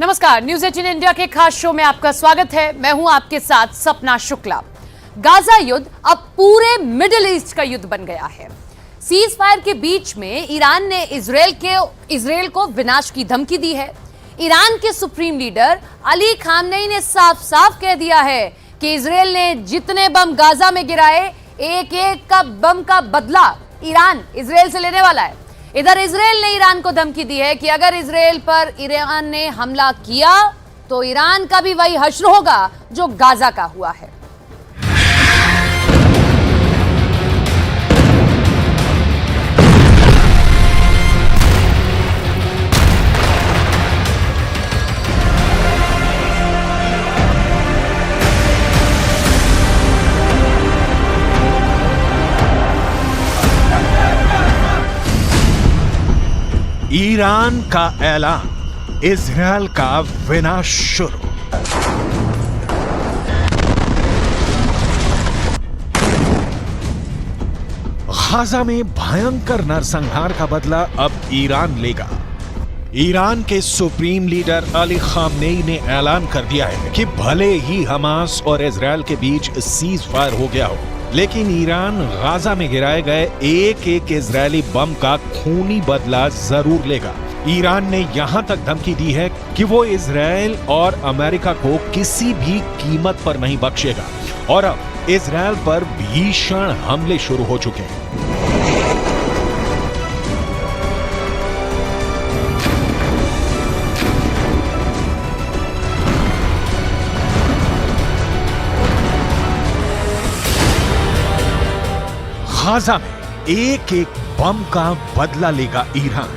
नमस्कार, news 18 India के खास शो में आपका स्वागत है। मैं हूं आपके साथ सपना शुक्ला। गाजा युद्ध अब पूरे मिडिल ईस्ट का युद्ध बन गया है। सीज फायर के बीच में ईरान ने इजरायल को विनाश की धमकी दी है। ईरान के सुप्रीम लीडर अली खामनेई ने साफ साफ कह दिया है कि इजरायल ने जितने बम गाजा में गिराए, एक एक का बम का बदला ईरान इजरायल से लेने वाला है। इधर इजरायल ने ईरान को धमकी दी है कि अगर इजरायल पर ईरान ने हमला किया तो ईरान का भी वही हश्र होगा जो गाजा का हुआ है। ईरान का ऐलान, इजरायल का विनाश शुरू। गाजा में भयंकर नरसंहार का बदला अब ईरान लेगा। ईरान के सुप्रीम लीडर अली खामनेई ने ऐलान कर दिया है कि भले ही हमास और इजरायल के बीच सीज फायर हो गया हो, लेकिन ईरान गाजा में गिराए गए एक एक इजरायली बम का खूनी बदला जरूर लेगा। ईरान ने यहां तक धमकी दी है कि वो इजरायल और अमेरिका को किसी भी कीमत पर नहीं बख्शेगा और अब इजरायल पर भीषण हमले शुरू हो चुके हैं। गाजा में एक एक बम का बदला लेगा ईरान।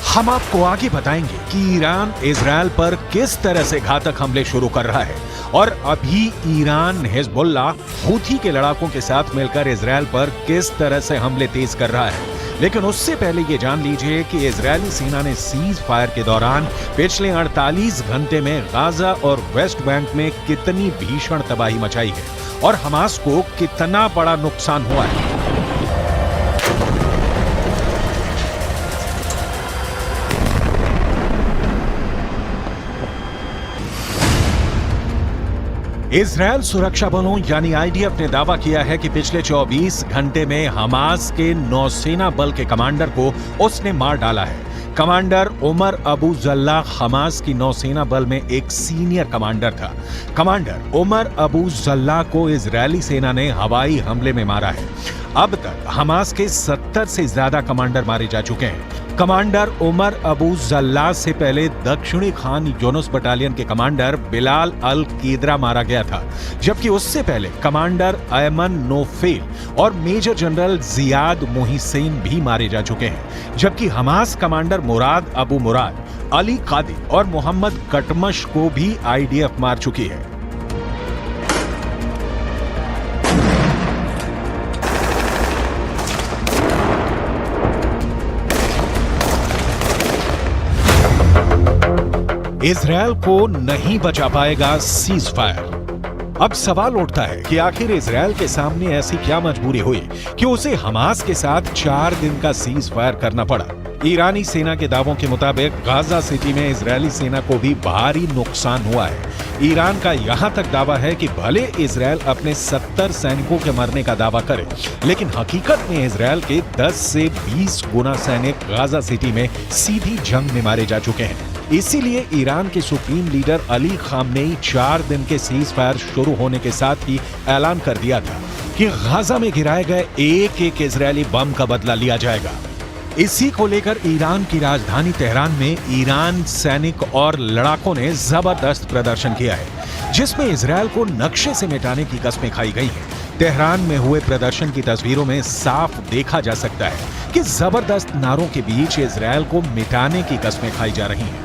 हम आपको आगे बताएंगे कि ईरान इजरायल पर किस तरह से घातक हमले शुरू कर रहा है और अभी ईरान हिजबुल्लाह हूथी के लड़ाकों के साथ मिलकर इजरायल पर किस तरह से हमले तेज कर रहा है। लेकिन उससे पहले ये जान लीजिए कि इजरायली सेना ने सीज फायर के दौरान पिछले 48 घंटे में गाजा और वेस्ट बैंक में कितनी भीषण तबाही मचाई है और हमास को कितना बड़ा नुकसान हुआ है। इजरायल सुरक्षा बलों यानी आईडीएफ ने दावा किया है कि पिछले 24 घंटे में हमास के नौसेना बल के कमांडर को उसने मार डाला है। Commander Umar Abu Jallah Hamas की नौसेना बल में एक सीनियर कमांडर था। कमांडर उमर अबू जल्लाह को इजरायली सेना ने हवाई हमले में मारा है। अब तक हमास के 70 से ज्यादा कमांडर मारे जा चुके हैं। कमांडर उमर अबू जल्लाह से पहले दक्षिणी खान यूनुस बटालियन के कमांडर बिलाल अल कीदरा मारा गया था, जबकि उससे पहले कमांडर अयमन नोफेल और मेजर जनरल जियाद मोहिसेन भी मारे जा चुके हैं। जबकि हमास कमांडर मुराद अबू मुराद, अली कादी और मोहम्मद कटमश को भी आईडीएफ मार चुकी है। इजरायल को नहीं बचा पाएगा सीज फायर। अब सवाल उठता है कि आखिर इजरायल के सामने ऐसी क्या मजबूरी हुई कि उसे हमास के साथ 4 दिन का सीज फायर करना पड़ा। ईरानी सेना के दावों के मुताबिक गाजा सिटी में इजरायली सेना को भी भारी नुकसान हुआ है। ईरान का यहां तक दावा है कि भले इजरायल अपने 70 सैनिकों के मरने का दावा करे, लेकिन हकीकत में इजरायल के 10 से 20 गुना सैनिक गाजा सिटी में सीधी जंग में मारे जा चुके हैं। इसीलिए ईरान के सुप्रीम लीडर अली खामनेई 4 दिन के सीज फायर शुरू होने के साथ ही ऐलान कर दिया था कि गाजा में गिराए गए एक एक इजरायली बम का बदला लिया जाएगा। इसी को लेकर ईरान की राजधानी तेहरान में ईरान सैनिक और लड़ाकों ने जबरदस्त प्रदर्शन किया है, जिसमें इजरायल को नक्शे से मिटाने की कस्में खाई गई हैं। तेहरान में हुए प्रदर्शन की तस्वीरों में साफ देखा जा सकता है कि जबरदस्त नारों के बीच इजरायल को मिटाने की कस्में खाई जा रही हैं।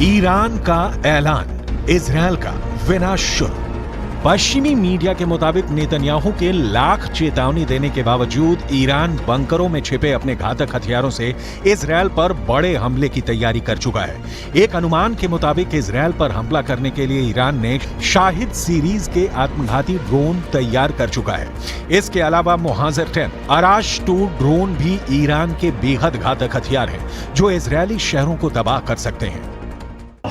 ईरान का ऐलान, इजरायल का विनाश शुरू। पश्चिमी मीडिया के मुताबिक नेतन्याहू के लाख चेतावनी देने के बावजूद ईरान बंकरों में छिपे अपने घातक हथियारों से इजरायल पर बड़े हमले की तैयारी कर चुका है। एक अनुमान के मुताबिक इजरायल पर हमला करने के लिए ईरान ने शाहिद सीरीज के आत्मघाती ड्रोन तैयार कर चुका है। इसके अलावा मुहाजिर 10 अराश 2 ड्रोन भी ईरान के बेहद घातक हथियार हैं जो इजरायली शहरों को तबाह कर सकते हैं।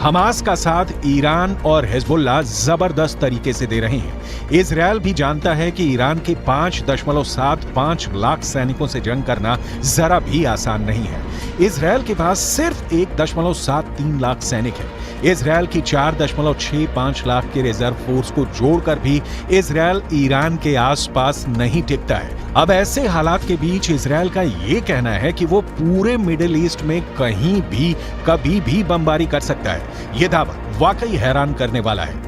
हमास का साथ ईरान और हिजबुल्लाह जबरदस्त तरीके से दे रहे हैं। इजरायल भी जानता है कि ईरान के 5.75 लाख सैनिकों से जंग करना जरा भी आसान नहीं है। इजरायल के पास सिर्फ 1.73 लाख सैनिक है। इजरायल की 4.65 लाख के रिजर्व फोर्स को जोड़कर भी इजरायल ईरान के आसपास नहीं टिकता है। अब ऐसे हालात के बीच इजरायल का ये कहना है कि वो पूरे मिडिल ईस्ट में कहीं भी कभी भी बमबारी कर सकता है। ये दावा वाकई हैरान करने वाला है।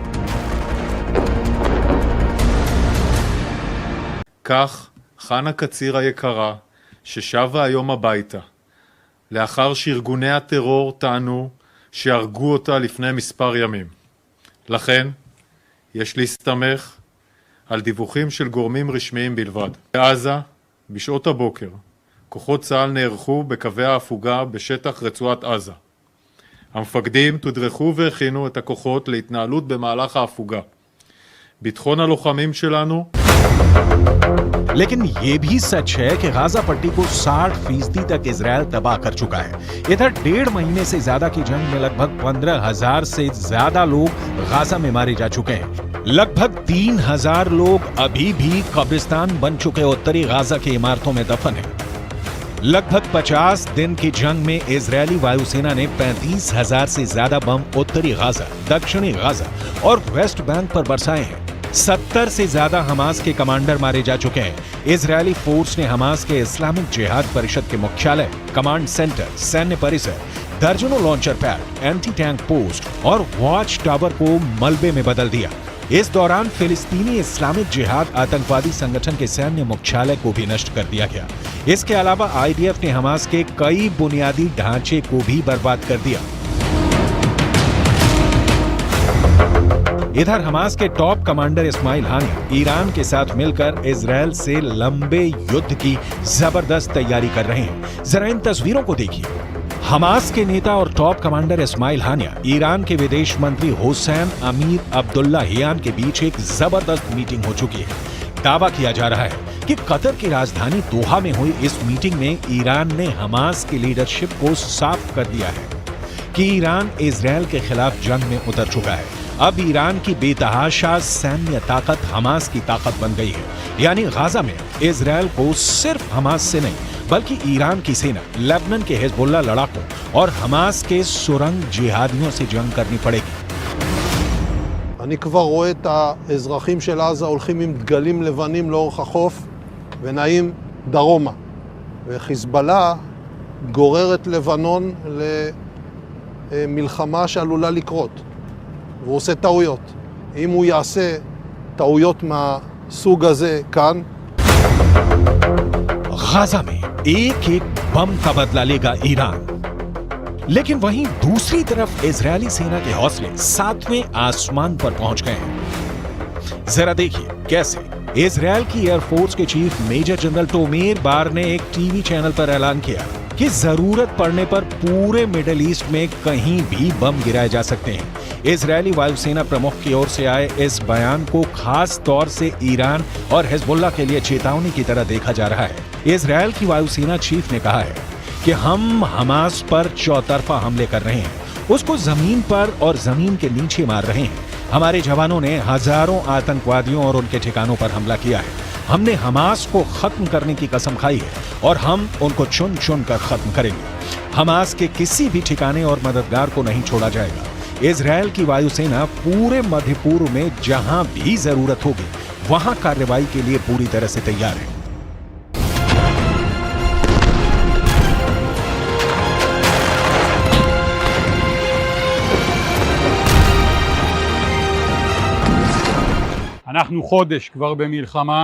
כך חנה קציר היקרה, ששבה היום הביתה, לאחר שארגוני הטרור טענו שהרגו אותה לפני מספר ימים. לכן, יש להסתמך על דיווחים של גורמים רשמיים בלבד. בעזה, בשעות הבוקר, כוחות צה"ל נערכו בקווי ההפוגה בשטח רצועת עזה. המפקדים תודרכו והכינו את הכוחות להתנהלות במהלך ההפוגה. ביטחון הלוחמים שלנו लेकिन ये भी सच है कि गाजा पट्टी को 60% तक इजरायल तबाह कर चुका है। इधर 1.5 महीने से ज्यादा की जंग में लगभग 15,000 से ज्यादा लोग गाजा में मारे जा चुके हैं। लगभग 3,000 लोग अभी भी कब्रिस्तान बन चुके उत्तरी गाजा की इमारतों में दफन हैं। लगभग 50 दिन की जंग में इजरायली वायुसेना ने 35,000 से ज्यादा बम उत्तरी गाजा, दक्षिणी गाजा और वेस्ट बैंक पर बरसाए हैं। 70 से ज्यादा हमास के कमांडर मारे जा चुके हैं। इजरायली फोर्स ने हमास के इस्लामिक जिहाद परिषद के मुख्यालय, कमांड सेंटर, सैन्य परिसर, दर्जनों launcher pad, anti tank post और वॉच टावर को मलबे में बदल दिया। इस दौरान फिलिस्तीनी इस्लामिक जिहाद आतंकवादी संगठन के सैन्य मुख्यालय को भी नष्ट कर दिया गया। इसके अलावा आईडीएफ ने हमास के कई बुनियादी ढांचे को भी बर्बाद कर दिया। इधर हमास के टॉप कमांडर इस्माइल हानिया ईरान के साथ मिलकर इजरायल से लंबे युद्ध की जबरदस्त तैयारी कर रहे हैं। जरा इन तस्वीरों को देखिए। हमास के नेता और टॉप कमांडर इस्माइल हानिया ईरान के विदेश मंत्री हुसैन अमीर अब्दुल्लाहियान के बीच एक जबरदस्त मीटिंग हो चुकी है। दावा किया जा रहा है कि कतर की राजधानी दोहा में हुई इस मीटिंग में ईरान ने हमास की लीडरशिप को साफ कर दिया है कि ईरान इजरायल के खिलाफ जंग में उतर चुका है। अब ईरान की बेतहाशा सैन्य ताकत हमास की ताकत बन गई है। यानी गाजा में इजरायल को सिर्फ हमास से नहीं बल्कि ईरान की सेना, लेबनान के हिजबुल्लाह लड़ाकों और हमास के सुरंग जिहादियों से जंग करनी पड़ेगी। אני כבר רואה את האזרחים של עזה הולכים עם דגלים לבנים לאורך החוף ונעים דרומה. וחיזבאללה גורר את לבנון למלחמה שעלולה לקרות. והוא עושה טעויות. אם הוא יעשה טעויות מהסוג הזה כאן, गाजा में एक एक बम का बदला लेगा ईरान। लेकिन वहीं दूसरी तरफ इजरायली सेना के हौसले 7वें आसमान पर पहुंच गए हैं। जरा देखिए कैसे। इजरायल की एयरफोर्स के चीफ मेजर जनरल टोमेर बार ने एक टीवी चैनल पर ऐलान किया कि जरूरत पड़ने पर पूरे मिडिल ईस्ट में कहीं भी बम गिराए जा सकते हैं। इजरायली वायुसेना प्रमुख की ओर से आए इस बयान को खास तौर से ईरान और हिजबुल्लाह के लिए चेतावनी की तरह देखा जा रहा है। इजरायल की वायुसेना चीफ ने कहा है कि हम हमास पर चौतरफा हमले कर रहे हैं, उसको जमीन पर और जमीन के नीचे मार रहे हैं। हमारे जवानों ने हजारों आतंकवादियों और उनके ठिकानों पर हमला किया है। हमने हमास को खत्म करने की कसम खाई है और हम उनको चुन चुन कर खत्म करेंगे। हमास के किसी भी ठिकाने और मददगार को नहीं छोड़ा जाएगा। इजरायल की वायुसेना पूरे मध्य पूर्व में जहां भी जरूरत होगी वहां कार्रवाई के लिए पूरी तरह से तैयार है। אנחנו חודש כבר במלחמה,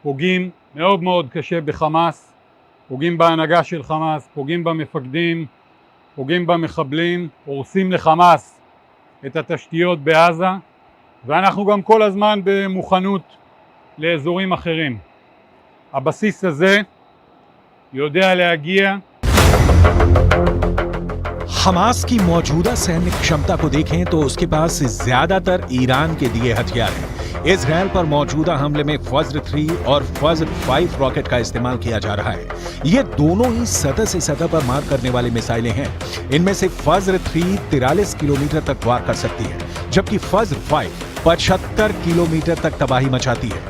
פוגעים מאוד מאוד קשה בחמאס, פוגעים בהנהגה של חמאס, פוגעים במפקדים, פוגעים במחבלים, הורסים לחמאס את התשתיות בעזה, ואנחנו גם כל הזמן במוכנות לאזורים אחרים. הבסיס הזה יודע להגיע. हमास की मौजूदा सैन्य क्षमता को देखें तो उसके पास ज्यादातर ईरान के दिए हथियार हैं। इजरायल पर मौजूदा हमले में फज्र 3 और फज्र 5 रॉकेट का इस्तेमाल किया जा रहा है। ये दोनों ही सतह से सतह पर मार करने वाली मिसाइलें हैं। इनमें से फज्र 3 43 किलोमीटर तक वार कर सकती है, जबकि फज्र 5 75 किलोमीटर तक तबाही मचाती है।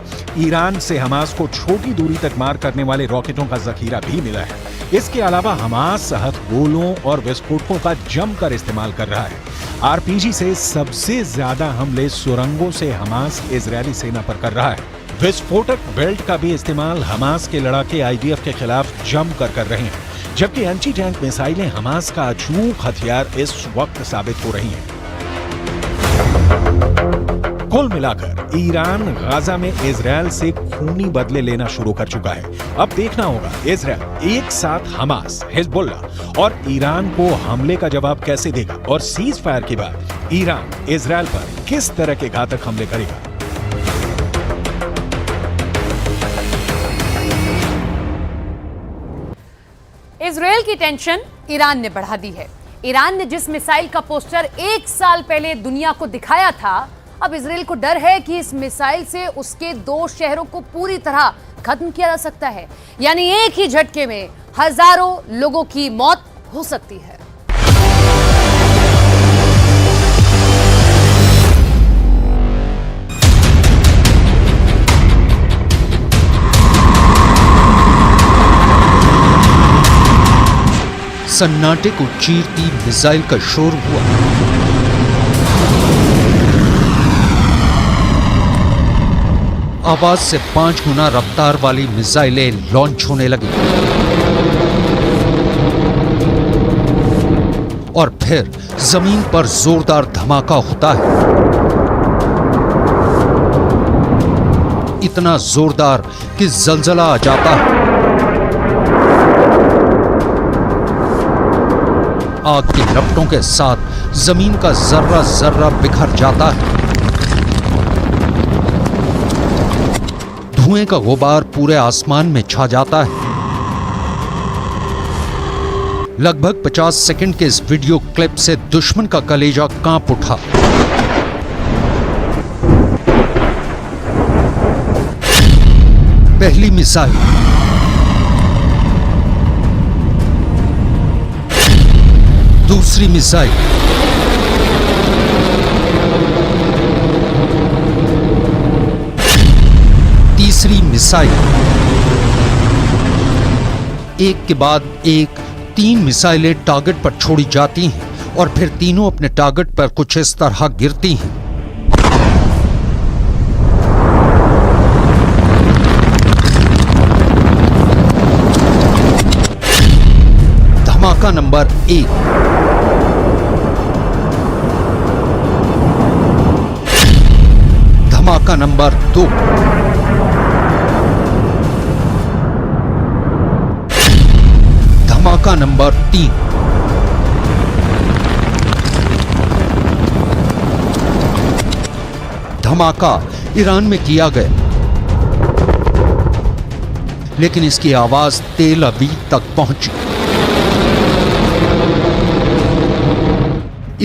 ईरान से हमास को छोटी दूरी तक मार करने वाले रॉकेटों का जखीरा भी मिला है। इसके अलावा हमास हथगोलों और विस्फोटकों का जमकर इस्तेमाल कर रहा है। आरपीजी से सबसे ज्यादा हमले सुरंगों से हमास इजरायली सेना पर कर रहा है। विस्फोटक बेल्ट का भी इस्तेमाल हमास के लड़ाके आईडीएफ के खिलाफ जमकर कर रहे हैं, जबकि एंटी टैंक मिसाइलें हमास का अचूक हथियार इस वक्त साबित हो रही हैं। कुल मिलाकर ईरान गाजा में इजरायल से खूनी बदले लेना शुरू कर चुका है। अब देखना होगा इजरायल एक साथ हमास, हिजबुल्लाह और ईरान को हमले का जवाब कैसे देगा और सीज फायर के बाद ईरान इजरायल पर किस तरह के घातक हमले करेगा। इजरायल की टेंशन ईरान ने बढ़ा दी है। ईरान ने जिस मिसाइल का पोस्टर 1 साल पहले दुनिया को दिखाया था, अब इजरायल को डर है कि इस मिसाइल से उसके 2 शहरों को पूरी तरह खत्म किया जा सकता है। यानी एक ही झटके में हजारों लोगों की मौत हो सकती है। सन्नाटे को चीरती मिसाइल का शोर हुआ। आवाज से 5 गुना रफ्तार वाली मिसाइलें लॉन्च होने लगी और फिर जमीन पर जोरदार धमाका होता है। इतना जोरदार कि जलजला आ जाता है। आग की लपटों के साथ जमीन का जर्रा जर्रा बिखर जाता है। धुएं का गुबार पूरे आसमान में छा जाता है। लगभग 50 सेकंड के इस वीडियो क्लिप से दुश्मन का कलेजा कांप उठा। पहली मिसाइल, दूसरी मिसाइल, तीसरी मिसाइल, एक के बाद एक 3 मिसाइलें टारगेट पर छोड़ी जाती हैं और फिर तीनों अपने टारगेट पर कुछ इस तरह गिरती हैं। धमाका नंबर 1, धमाका नंबर 2, धमाका नंबर 3, धमाका ईरान में किया गया, लेकिन इसकी आवाज तेल अवीव तक पहुंची।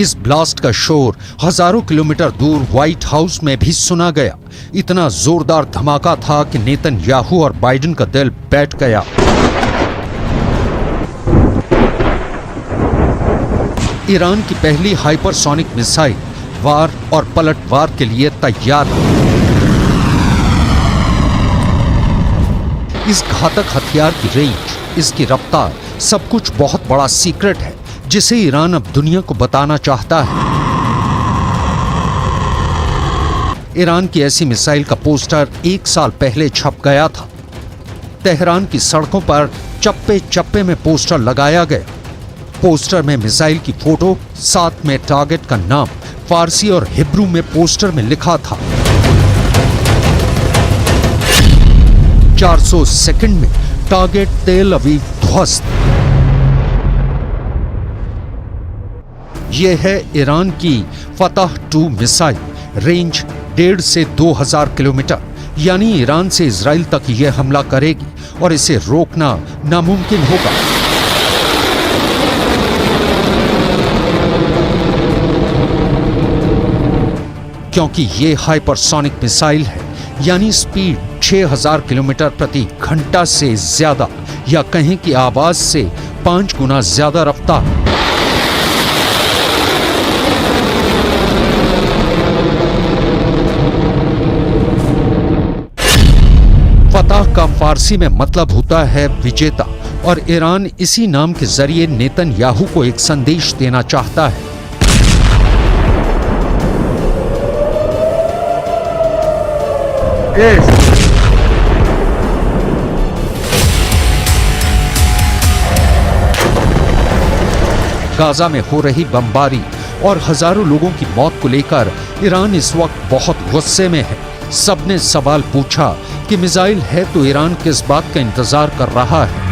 इस ब्लास्ट का शोर हजारों किलोमीटर दूर व्हाइट हाउस में भी सुना गया। इतना जोरदार धमाका था कि नेतन्याहू और बाइडेन का दिल बैठ गया। ईरान की पहली हाइपरसोनिक मिसाइल वार और पलटवार के लिए तैयार है। इस घातक हथियार की रेंज, इसकी रफ्तार, सब कुछ बहुत बड़ा सीक्रेट है जिसे ईरान अब दुनिया को बताना चाहता है। ईरान की ऐसी मिसाइल का पोस्टर 1 साल पहले छप गया था। तेहरान की सड़कों पर चप्पे चप्पे में पोस्टर लगाया गया। पोस्टर में मिसाइल की फोटो, साथ में टारगेट का नाम फारसी और हिब्रू में पोस्टर में लिखा था। 400 सेकंड में टारगेट तेल अवीव ध्वस्त। यह है ईरान की फतह 2 मिसाइल, रेंज 1.5 से 2000 किलोमीटर। यानी ईरान से इजराइल तक यह हमला करेगी और इसे रोकना नामुमकिन होगा। क्योंकि ये हाइपरसोनिक मिसाइल है, यानी स्पीड 6000 किलोमीटर प्रति घंटा से ज्यादा, या कहें कि आवाज से 5 गुना ज्यादा रफ्तार। फतह का फारसी में मतलब होता है विजेता, और ईरान इसी नाम के जरिए नेतन्याहू को एक संदेश देना चाहता है। गाजा में हो रही बमबारी और हजारों लोगों की मौत को लेकर ईरान इस वक्त बहुत गुस्से में है। सबने सवाल पूछा कि मिसाइल है तो ईरान किस बात का इंतजार कर रहा है।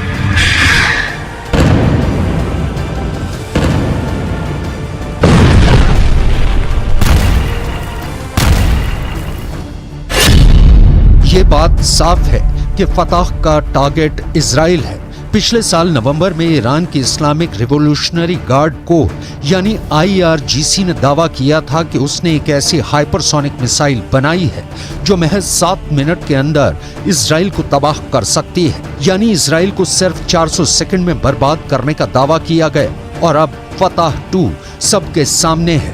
ये बात साफ है कि फतह का टारगेट इजराइल है। पिछले साल नवंबर में ईरान की इस्लामिक रिवोल्यूशनरी गार्ड कोर यानी IRGC ने दावा किया था कि उसने एक ऐसी हाइपरसोनिक मिसाइल बनाई है जो महज 7 मिनट के अंदर इजराइल को तबाह कर सकती है। यानी इजराइल को सिर्फ 400 सेकंड में बर्बाद करने का दावा किया गया, और अब फतह 2 सबके सामने है।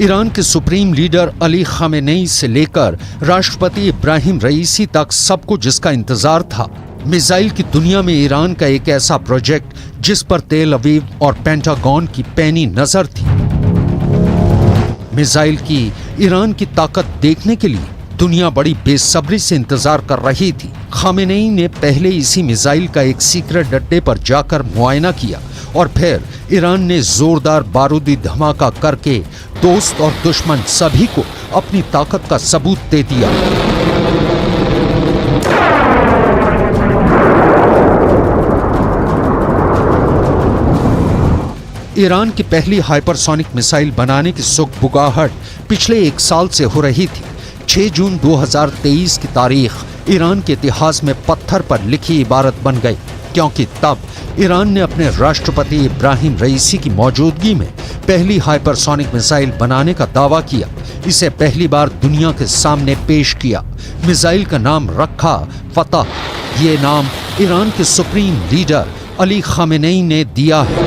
ईरान के सुप्रीम लीडर अली खामेनेई से लेकर राष्ट्रपति इब्राहिम रईसी तक सबको जिसका इंतजार था, मिसाइल की दुनिया में ईरान का एक ऐसा प्रोजेक्ट जिस पर तेल अवीव और पेंटागन की पैनी नजर थी। मिसाइल की ईरान की ताकत देखने के लिए दुनिया बड़ी बेसब्री से इंतजार कर रही थी। खामेनेई ने पहले इसी मिसाइल का एक सीक्रेट अड्डे पर जाकर मुआयना किया और फिर ईरान ने जोरदार बारूदी धमाका करके दोस्त और दुश्मन सभी को अपनी ताकत का सबूत दे दिया। ईरान की पहली हाइपरसोनिक मिसाइल बनाने की सुगबुगाहट पिछले 1 साल से हो रही थी। 6 जून 2023 की तारीख ईरान के इतिहास में पत्थर पर लिखी इबारत बन गई, क्योंकि तब ईरान ने अपने राष्ट्रपति इब्राहिम रईसी की मौजूदगी में पहली हाइपरसोनिक मिसाइल बनाने का दावा किया। इसे पहली बार दुनिया के सामने पेश किया। मिसाइल का नाम रखा फतह। ये नाम ईरान के सुप्रीम लीडर अली खामेनेई ने दिया है।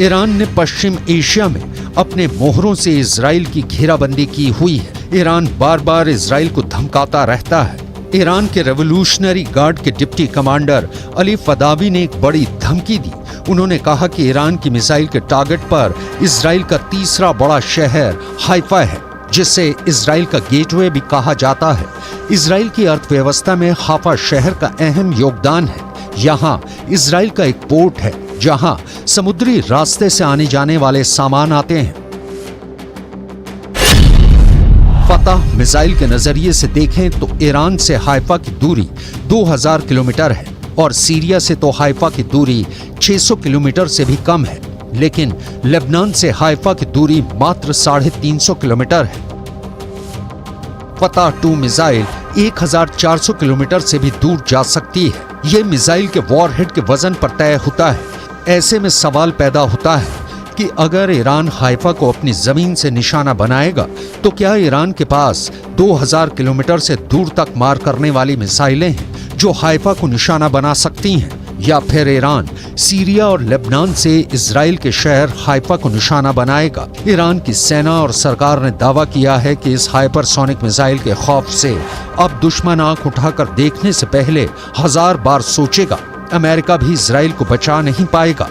ईरान ने पश्चिम एशिया में अपने मोहरों से इजराइल की घेराबंदी की हुई है। ईरान बार बार इजराइल को धमकाता रहता है। ईरान के रेवोल्यूशनरी गार्ड के डिप्टी कमांडर अली फदावी ने एक बड़ी धमकी दी। उन्होंने कहा कि ईरान की मिसाइल के टारगेट पर इजराइल का तीसरा बड़ा शहर हाइफा है, जिसे इजराइल का गेटवे भी कहा जाता है। इजराइल की अर्थव्यवस्था में हाइफा शहर का अहम योगदान है। यहाँ इजराइल का एक पोर्ट है जहां समुद्री रास्ते से आने जाने वाले सामान आते हैं। फतह मिसाइल के नजरिए से देखें तो ईरान से हाइफा की दूरी 2000 किलोमीटर है और सीरिया से तो हाइफा की दूरी 600 किलोमीटर से भी कम है। लेकिन लेबनान से हाइफा की दूरी मात्र 350 किलोमीटर है। फतह 2 मिसाइल 1400 किलोमीटर से भी दूर जा सकती है। यह मिसाइल के वॉरहेड के वजन पर तय होता है। ऐसे में सवाल पैदा होता है कि अगर ईरान हाइफा को अपनी जमीन से निशाना बनाएगा तो क्या ईरान के पास 2000 किलोमीटर से दूर तक मार करने वाली मिसाइलें हैं जो हाइफा को निशाना बना सकती हैं, या फिर ईरान सीरिया और लेबनान से इजराइल के शहर हाइफा को निशाना बनाएगा? ईरान की सेना और सरकार ने दावा किया है कि इस हाइपरसोनिक मिसाइल के खौफ से अब दुश्मन आंख उठाकर देखने से पहले 1000 बार सोचेगा। अमेरिका भी इजराइल को बचा नहीं पाएगा।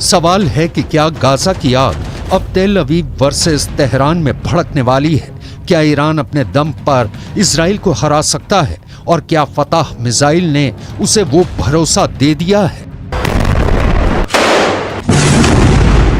सवाल है कि क्या गाजा की आग अब तेल अवीव वर्सेस तेहरान में भड़कने वाली है? क्या ईरान अपने दम पर इजराइल को हरा सकता है? और क्या फतह मिसाइल ने उसे वो भरोसा दे दिया है?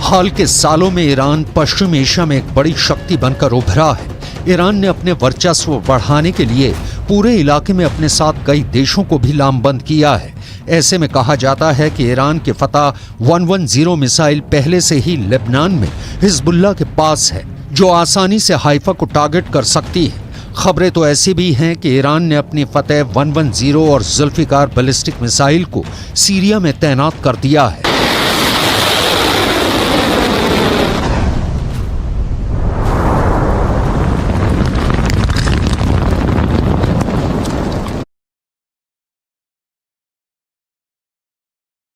हाल के सालों में ईरान पश्चिम एशिया में एक बड़ी शक्ति बनकर उभरा है। ईरान ने अपने वर्चस्व बढ़ाने के लिए पूरे इलाके में अपने साथ कई देशों को भी लामबंद किया है। ऐसे में कहा जाता है कि ईरान के फतह 110 मिसाइल पहले से ही लेबनान में हिजबुल्लाह के पास है, जो आसानी से हाइफा को टारगेट कर सकती है। खबरें तो ऐसी भी हैं कि ईरान ने अपनी फतह 110 और जुल्फिकार बैलिस्टिक मिसाइल को सीरिया में तैनात कर दिया है।